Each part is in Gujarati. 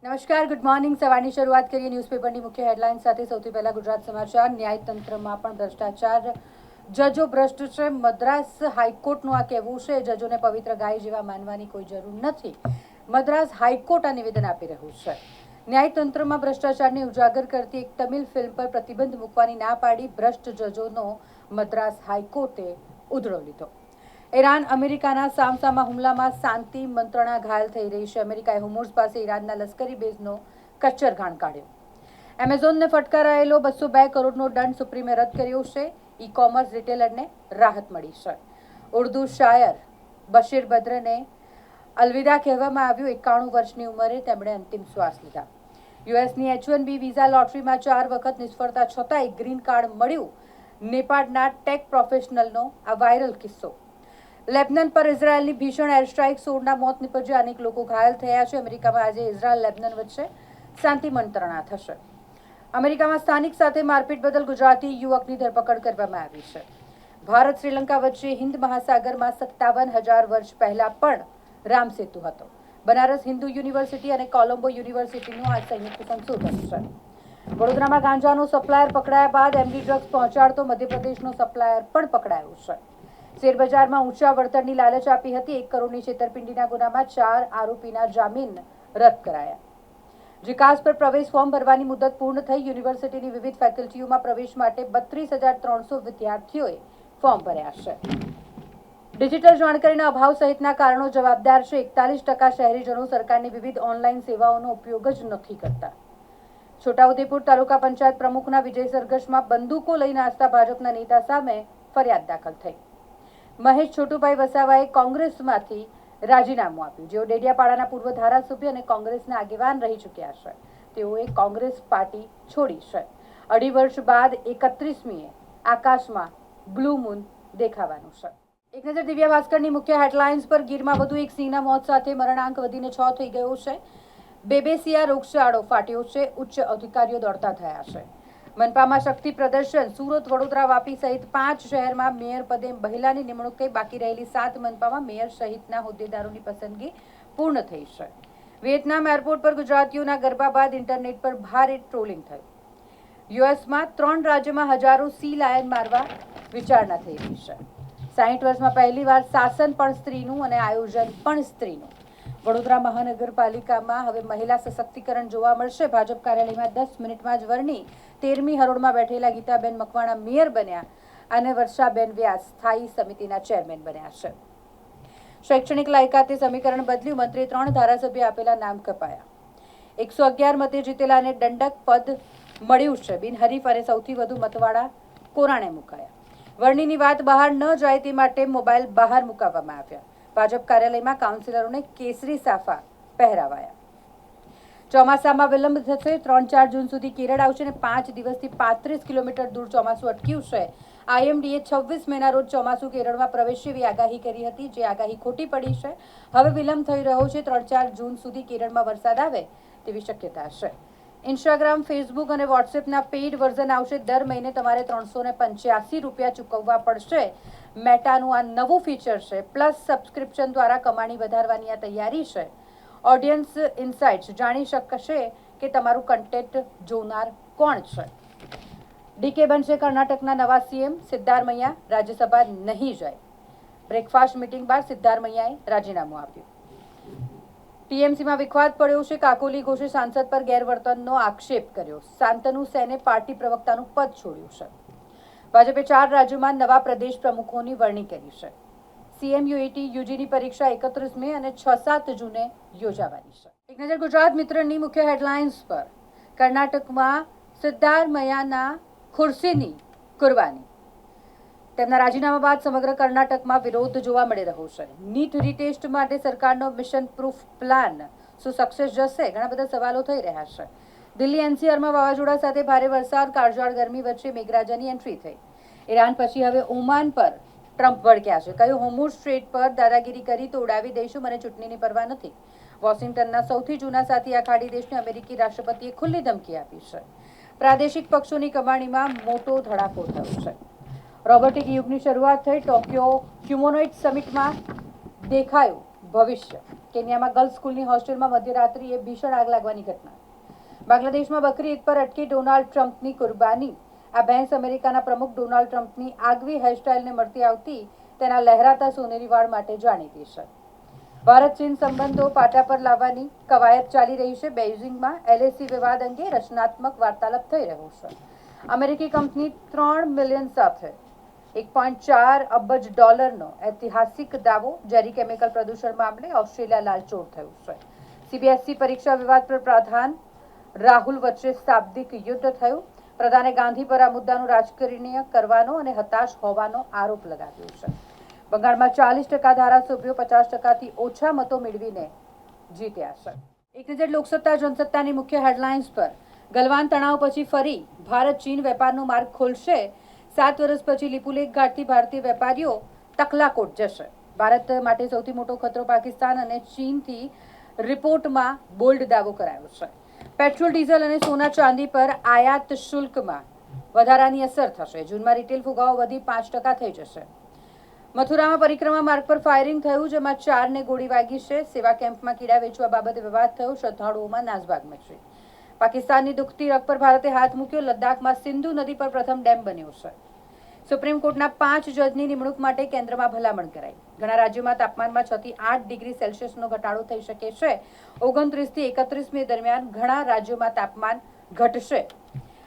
નમસ્કાર, ગુડ મોર્નિંગ. સવારની શરૂઆત કરીએ ન્યૂઝપેપરની મુખ્ય હેડલાઇન સાથે. સૌથી પહેલા ગુજરાત સમાચાર. ન્યાયતંત્રમાં પણ ભ્રષ્ટાચાર, જજો ભ્રષ્ટ છે. મદ્રાસ હાઈકોર્ટનું આ કહેવું છે. જજોને પવિત્ર ગાય જેવા માનવાની કોઈ જરૂર નથી. મદ્રાસ હાઈકોર્ટ આ નિવેદન આપી રહ્યું છે. ન્યાયતંત્રમાં ભ્રષ્ટાચારને ઉજાગર કરતી એક તમિલ ફિલ્મ પર પ્રતિબંધ મૂકવાની ના પાડી ભ્રષ્ટ જજોનો મદ્રાસ હાઈકોર્ટે ઉધડો લીધો. ઈરાન અમેરિકાના સામસામા હુમલામાં શાંતિ મંત્રણા ઘાયલ થઈ રહી છે. અમેરિકાએ હોર્મુઝ પાસે ઈરાનના લશ્કરી બેઝનો કચ્છરઘાણ કાઢ્યો. એમેઝોનને ફટકારાયેલો 202 કરોડનો દંડ સુપ્રીમે રદ કર્યો છે. ઈ કોમર્સ રિટેલરને રાહત મળી છે. ઉર્દુ શાયર બશીર બદ્રને અલવિદા કહેવામાં આવ્યું. 91 વર્ષની ઉંમરે તેમણે અંતિમ શ્વાસ લીધા. યુએસની H1B વિઝા લોટરીમાં 4 વખત નિષ્ફળતા છતાંય ગ્રીન કાર્ડ મળ્યું. નેપાળના ટેક પ્રોફેશનલનો આ વાયરલ કિસ્સો. લેબનન પર ઇઝરાયેલની ભીષણ એર સ્ટ્રાઇક, 16ના મોત નીપજ્યા, અનેક લોકો ઘાયલ થયા છે. અમેરિકામાં આજે ઇઝરાયલ લેબનન વચ્ચે શાંતિ મંત્રણા થશે. અમેરિકામાં સ્થાનિક સાથે મારપીટ બદલ ગુજરાતી યુવકની ધરપકડ કરવામાં આવી છે. ભારત શ્રીલંકા વચ્ચે હિન્દ મહાસાગરમાં 57,000 વર્ષ પહેલા પણ રામ સેતુ હતો. બનારસ હિન્દુ યુનિવર્સિટી અને કોલંબો યુનિવર્સિટીનું આ સંયુક્ત સંશોધન છે. વડોદરામાં ગાંજાનો સપ્લાયર પકડાયા બાદ એમડી ડ્રગ્સ પહોંચાડતો મધ્યપ્રદેશનો સપ્લાયર પણ પકડાયો છે. શેરબજારમાં ઊંચા વળતરની લાલચ આપી હતી. 1 કરોડની છેતરપિંડીના ગુનામાં 4 આરોપીના જામીન રદ કરાયા. જીકાસ પર પ્રવેશ ફોર્મ ભરવાની મુદત પૂર્ણ થઈ. યુનિવર્સિટીની વિવિધ ફેકલ્ટીઓમાં પ્રવેશ માટે 32,300 વિદ્યાર્થીઓએ ફોર્મ ભર્યા છે. ડિજિટલ જાણકારીના અભાવ સહિતના કારણો જવાબદાર છે. 41% શહેરીજનો સરકારની વિવિધ ઓનલાઈન સેવાઓનો ઉપયોગ જ નથી કરતા. છોટાઉદેપુર તાલુકા પંચાયત પ્રમુખના વિજય સરઘસમાં બંદૂકો લઈને નાસતા ભાજપના નેતા સામે ફરિયાદ દાખલ થઈ. મહેશ છોટુભાઈ વસાવાએ કોંગ્રેસમાંથી રાજીનામું આપ્યું. જેઓ ડેડિયાપાડાના પૂર્વ ધારાસભ્ય અને કોંગ્રેસના આગેવાન રહી ચૂક્યા છે. તેઓએ કોંગ્રેસ પાર્ટી છોડી છે. 2.5 વર્ષ બાદ 31મીએ આકાશમાં બ્લુ મૂન દેખાવાનું છે. એક નજર દિવ્યા ભાસ્કરની મુખ્ય હેડલાઇન્સ પર. ગીરમાં વધુ એક સિંહના મોત સાથે મરણાંક વધીને 6 થઈ ગયો છે. બેબેસિયા રોગચાળો ફાટ્યો છે. ઉચ્ચ અધિકારીઓ દોડતા થયા છે. મનપામાં શક્તિ પ્રદર્શન. સુરત, વડોદરા, વાપી સહિત 5 શહેરમાં મેયર પદે મહિલાની નિમણૂક થઈ. બાકી રહેલી 7 મનપામાં મેયર સહિતના હોદ્દેદારોની પસંદગી પૂર્ણ થઈ છે. વિયેતનામ એરપોર્ટ પર ગુજરાતીઓના ગરબા બાદ ઇન્ટરનેટ પર ભારે ટ્રોલિંગ થયું. યુએસમાં 3 રાજ્યોમાં હજારો સી લાયન મારવા વિચારણા થઈ રહી છે. 60 વર્ષમાં પહેલીવાર શાસન પણ સ્ત્રીનું અને આયોજન પણ સ્ત્રીનું. વડોદરા મહાનગરપાલિકામાં હવે મહિલા સશક્તિકરણ જોવા મળશે. ભાજપ કાર્યાલયમાં 10 મિનિટમાં જ વરણી 13મી હરોળમાં બેઠેલા ગીતાબેન મકવાણા મેયર બન્યા અને વર્ષાબેન વ્યાસ સ્થાયી સમિતિના ચેરમેન બન્યા છે. શૈક્ષણિક લાયકાતે સમીકરણ બદલ્યું. મંત્રીએ 3 ધારાસભ્ય આપેલા નામ કપાયા. 111 મતે જીતેલાને દંડક પદ મળ્યું છે. બિનહરીફ અને સૌથી વધુ મતવાળા કોરાણે મુકાયા. વરણીની વાત બહાર ન જાય તે માટે મોબાઈલ બહાર મુકાવવામાં આવ્યા. ભાજપ કાર્યાલયમાં કાઉન્સિલરોને કેસરી સાફા પહેરાવાયા. ચોમાસામાં વિલંબ થશે. 3-4 જૂન સુધી કેરળ આવશે અને 5 દિવસથી 35 કિલોમીટર દૂર ચોમાસું અટક્યું છે. IMDએ 26 મેના રોજ ચોમાસું કેરળમાં પ્રવેશે એવી આગાહી કરી હતી, જે આગાહી ખોટી પડી છે. હવે વિલંબ થઈ રહ્યો છે. 3-4 જૂન સુધી કેરળમાં વરસાદ આવે તેવી શક્યતા છે. ઇન્સ્ટાગ્રામ, ફેસબુક અને વોટ્સએપના પેઇડ વર્ઝન આવશે. દર મહિને તમારે 385 રૂપિયા ચૂકવવા પડશે. મેટાનું આ નવું ફીચર છે. પ્લસ સબસ્ક્રિપ્શન દ્વારા કમાણી વધારવાની આ તૈયારી છે. ઓડિયન્સ ઇનસાઇટ્સ જાણી શકશે કે તમારું કન્ટેન્ટ જોનાર કોણ છે. ડીકે બનશે કર્ણાટકના નવા સીએમ. સિદ્ધારમૈયા રાજ્યસભા નહીં જાય. બ્રેકફાસ્ટ મીટિંગ બાદ સિદ્ધારમૈયાએ રાજીનામું આપ્યું. ટીએમસીમાં વિખવાદ પડ્યો છે. કાકોલી ઘોષે સાંસદ પર ગેરવર્તનનો આક્ષેપ કર્યો. શાંતનુ સેને પાર્ટી પ્રવક્તાનું પદ છોડ્યું છે. ભાજપે 4 રાજ્યોમાં નવા પ્રદેશ પ્રમુખોની વરણી કરી છે. CMUET યુજીની પરીક્ષા 31 મે અને 6-7 જૂને યોજાવાની છે. એક નજર ગુજરાત મિત્રની મુખ્ય હેડલાઇન્સ પર. કર્ણાટકમાં સિદ્ધારમૈયાના ખુરશીની કુરબાની. તેમના રાજીનામા બાદ સમગ્ર કર્ણાટકમાં વિરોધ જોવા મળી રહ્યો છે. નીટ રીટેસ્ટ માટે સરકારનો મિશન પ્રૂફ પ્લાન શું સક્સેસ જશે? ઘણા બધા સવાલો થઈ રહ્યા છે. દિલ્હી NCRમાં વાવાઝોડા સાથે ભારે વરસાદ, કાળઝાળ ગરમી વચ્ચે મેઘરાજાની એન્ટ્રી થઈ. ઈરાન પછી હવે ઓમાન પર ટ્રમ્પ ભડક્યા છે. કહ્યું, હોર્મુઝ સ્ટ્રેટ પર દાદાગીરી કરી તો ઉડાવી દઈશું, મને ચૂંટણીની પરવા નથી. વોશિંગ્ટનના સૌથી જૂના સાથી આ ખાડી દેશને અમેરિકી રાષ્ટ્રપતિએ ખુલ્લી ધમકી આપી છે. પ્રાદેશિક પક્ષોની કમાણીમાં મોટો ધડાકો થયો છે. રોબોટિક યુગની શરૂઆત થઈ. ટોક્યો હ્યુમનોઇડ સમિટમાં દેખાયો ભવિષ્ય. કેન્યામાં ગર્લ્સ સ્કૂલની હોસ્ટેલમાં મધ્યરાત્રિએ ભીષણ આગ લાગવાની ઘટના. બાંગ્લાદેશમાં બકરી ઈદ પર અટકી ડોનાલ્ડ ટ્રમ્પની કુરબાની. આ ભેંસ અમેરિકાના પ્રમુખ ડોનાલ્ડ ટ્રમ્પની આગવી હેરસ્ટાઇલને મળતી આવતી તેના લહેરાતા સોનેરી વાળ માટે જાણીતી છે. ભારત ચીન સંબંધો પાટા પર લાવવાની કવાયત ચાલી રહી છે. બેઇજિંગમાં એલએસી વિવાદ અંગે રચનાત્મક વાર્તાલાપ થઈ રહ્યો છે. અમેરિકી કંપની 3 મિલિયન સાથે $1.4 અબજ ઐતિહાસિક દાવો. ઝેરી કેમિકલ પ્રદૂષણ મામલે ઓસ્ટ્રેલિયા લાલચોળ થયું છે. સીબીએસઈ પરીક્ષા વિવાદ પર પ્રધાન રાહુલ વચ્ચે શાબ્દિક યુદ્ધ થયું. પ્રધાને ગાંધી પર આ મુદ્દાનું રાજકારણીય કરવાનો અને હતાશ હોવાનો આરોપ લગાવ્યો છે. બંગાળમાં 40% ધારાસભ્યો 50%થી ઓછા મતો મેળવીને જીત્યા છે. એક નજર લોકસત્તા જનસત્તાની મુખ્ય હેડલાઇન્સ પર. ગલવાન તણાવ પછી ફરી ભારત ચીન વેપારનો માર્ગ ખોલશે. 7 વર્ષ પછી લિપુલેખ ઘાટથી ભારતીય વેપારીઓ તકલાકોટ જશે. ભારત માટે સૌથી મોટો ખતરો પાકિસ્તાન અને ચીનથી રિપોર્ટમાં બોલ્ડ દાવો કરાયો છે. પેટ્રોલ ડીઝલ અને સોના ચાંદી પર આયાત શુલ્કમાં વધારાની અસર થશે. જૂનમાં રિટેલ ફુગાવો વધી 5% થઈ જશે. મથુરામાં પરિક્રમા માર્ગ પર ફાયરિંગ થયું, જેમાં 4ને ગોળી વાગી છે. સેવા કેમ્પમાં કીડા વેચવા બાબતે વિવાદ થયો. શ્રદ્ધાળુઓમાં નાસભાગ મચી. પાકિસ્તાનની દુખતી રગ પર ભારતે હાથ મૂક્યો. લદ્દાખમાં સિંધુ નદી પર પ્રથમ ડેમ બન્યો છે. સુપ્રીમ કોર્ટના 5 જજની નિમણૂક માટે કેન્દ્રમાં ભલામણ કરાઈ. ઘણા રાજ્યોમાં તાપમાનમાં 6 થી 8 ડિગ્રી સેલ્સિયસનો ઘટાડો થઈ શકે છે. 29 થી 31 મે દરમિયાન ઘણા રાજ્યોમાં તાપમાન ઘટશે.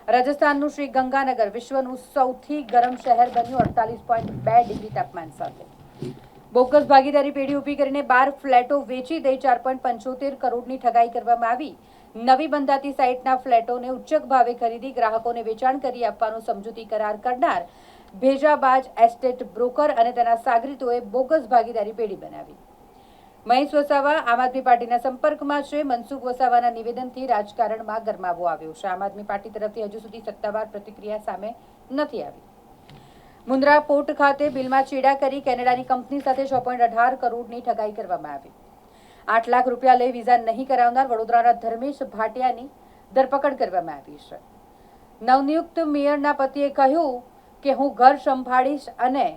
રાજસ્થાનનું શ્રી ગંગાનગર વિશ્વનું સૌથી ગરમ શહેર બન્યું 48.2 ડિગ્રી તાપમાન સાથે. બોગસ ભાગીદારી પેઢી ઊભી કરીને 12 ફ્લેટો વેચી દઈ 4.75 કરોડની ઠગાઈ કરવામાં આવી. નવી બંધાતી સાઇટના ફ્લેટોને ઉચ્ચક ભાવે ખરીદી ગ્રાહકોને વેચાણ કરી આપવાનો સમજૂતી કરાર કરનાર ભેજાબાજ એસ્ટેટ બ્રોકર અને તેના સાગરીતોએ બોગસ ભાગીદારી પેઢી બનાવી. મહેશ વસાવા આમ આદમી પાર્ટીના સંપર્કમાં છે. મનસુખ વસાવાના નિવેદનથી રાજકારણમાં ગરમાવો આવ્યો છે. આમ આદમી પાર્ટી તરફથી હજુ સુધી સત્તાવાર પ્રતિક્રિયા સામે નથી આવી. મુન્દ્રા પોર્ટ ખાતે બિલમાં ચેડા કરી કેનેડાની કંપની સાથે 6.18 કરોડની ઠગાઈ કરવામાં આવી. 8 લાખ રૂપિયા લઈ વિઝા નહીં કરાવનાર વડોદરાના ધર્મેશ ભાટિયાની ધરપકડ કરવામાં આવી છે. નવનિયુક્ત મેયરના પતિએ કહ્યું કે હું ઘર સંભાળીશ અને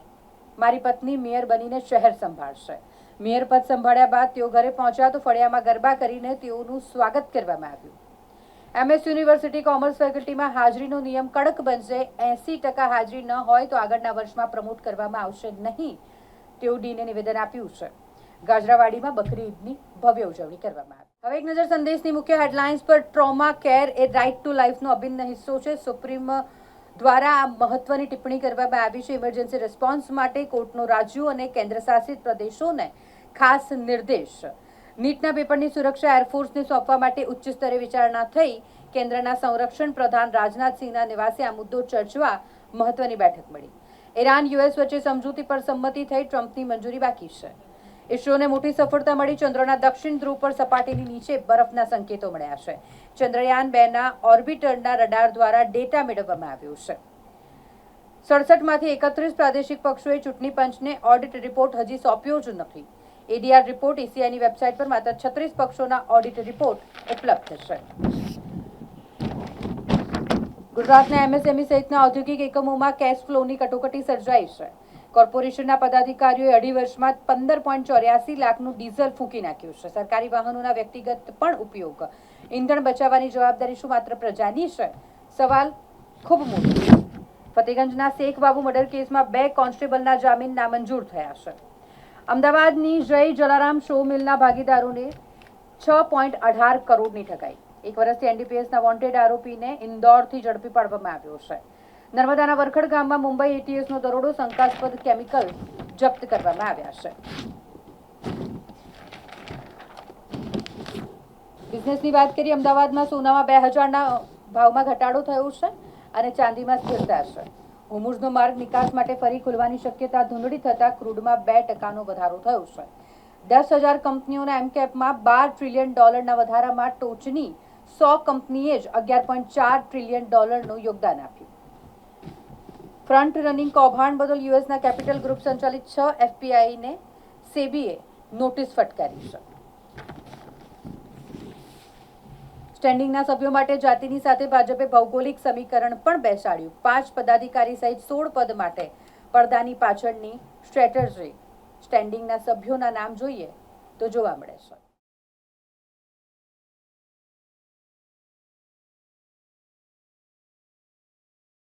મારી પત્ની મેયર બનીને શહેર સંભાળશે. મેયર પદ સંભાળ્યા બાદ તેઓ ઘરે પહોંચ્યા તો ફળિયામાં ગરબા કરીને તેઓનું સ્વાગત કરવામાં આવ્યું. એમએસ યુનિવર્સિટી કોમર્સ ફેકલ્ટીમાં હાજરીનો નિયમ કડક બનશે. 80% હાજરી ન હોય તો આગળના વર્ષમાં પ્રમોટ કરવામાં આવશે નહીં તેવું ડીને નિવેદન આપ્યું છે. ગાજરાવાડીમાં બકરી ઈદની ભવ્ય ઉજવણી કરવામાં આવી. હવે એક નજર સંદેશની મુખ્ય હેડલાઇન્સ પર. ટ્રોમા કેર એ રાઇટ ટુ લાઈફનો અભિન્ન હિસ્સો છે. સુપ્રીમ દ્વારા આ મહત્વની ટિપ્પણી કરવામાં આવી છે. ઇમરજન્સી રિસ્પોન્સ માટે કોર્ટનો રાજ્યો અને કેન્દ્રશાસિત પ્રદેશોને ખાસ નિર્દેશ. નીટના પેપરની સુરક્ષા એરફોર્સને સોંપવા માટે ઉચ્ચ સ્તરે વિચારણા થઈ. કેન્દ્રના સંરક્ષણ પ્રધાન રાજનાથસિંહના નિવાસે આ મુદ્દો ચર્ચવા મહત્વની બેઠક મળી. ઈરાન યુએસ વચ્ચે સમજૂતી પર સંમતિ થઈ. ટ્રમ્પની મંજૂરી બાકી છે. ઇસરોને મોટી સફળતા મળી. ચંદ્રના દક્ષિણ ધ્રુવ પર સપાટીની નીચે બરફના સંકેતો મળ્યા છે. ચંદ્રયાન 2ના ઓર્બિટરના રડાર દ્વારા ડેટા મેળવવામાં આવ્યો છે. 67માંથી 31 પ્રાદેશિક પક્ષોએ ચૂંટણી પંચને ઓડિટ રિપોર્ટ હજી સોંપ્યો જ નથી. એડીઆર રિપોર્ટ ઈસીઆઈની વેબસાઇટ પર માત્ર 36 પક્ષોના ઓડિટ રિપોર્ટ ઉપલબ્ધ છે. ગુજરાતના એમએસએમઈ સહિતના ઔદ્યોગિક એકમોમાં કેશ ફ્લોની કટોકટી સર્જાઈ છે. કોર્પોરેશનના પદાધિકારીઓએ 2.5 વર્ષમાં 15.84 લાખનું ડીઝલ ફૂંકી નાખ્યું છે. સરકારી વાહનોના વ્યક્તિગત પણ ઉપયોગ. ઈંધણ બચાવવાની જવાબદારી શું માત્ર પ્રજાની છે? સવાલ ખૂબ મોટો છે. ફતેગંજના શેખ બાબુ મર્ડર કેસમાં 2 કોન્સ્ટેબલના જામીન નામંજૂર થયા છે. અમદાવાદની જય જલારામ શો મિલના ભાગીદારોને 6.18 કરોડની ઠગાઈ. 1 વર્ષથી એનડીપીએસના વોન્ટેડ આરોપીને ઇન્દોરથી ઝડપી પાડવામાં આવ્યો છે. નર્મદાના વરખડ ગામમાં મુંબઈ એટીએસનો દરોડો. શંકાસ્પદ કેમિકલ જપ્ત કરવામાં આવ્યા છે. બિઝનેસની વાત કરીએ. અમદાવાદમાં સોનામાં 2000ના ભાવમાં ઘટાડો થયો છે અને ચાંદીમાં સ્થિરતા છે. હોર્મુઝનો માર્ગ નિકાસ માટે ફરી ખુલવાની શક્યતા ધૂંધળી થતા ક્રૂડમાં 2%નો વધારો થયો છે. 10,000 કંપનીઓના એમકેપમાં $12 ટ્રિલિયન વધારામાં ટોચની 100 કંપનીએ જ $11.4 ટ્રિલિયન યોગદાન આપ્યું. ફ્રન્ટ રનિંગ કૌભાંડ બદલ યુએસના કેપિટલ ગ્રુપ સંચાલિત 6 એફપીઆઈને સેબીએ નોટિસ ફટકારી છે. સ્ટેન્ડિંગના સભ્યો માટે જાતિની સાથે ભાજપે ભૌગોલિક સમીકરણ પણ બેસાડ્યું. 5 પદાધિકારી સહિત 16 પદ માટે પડદાની પાછળની સ્ટ્રેટેજી. સ્ટેન્ડિંગના સભ્યોના નામ જોઈએ તો જોવા મળે છે.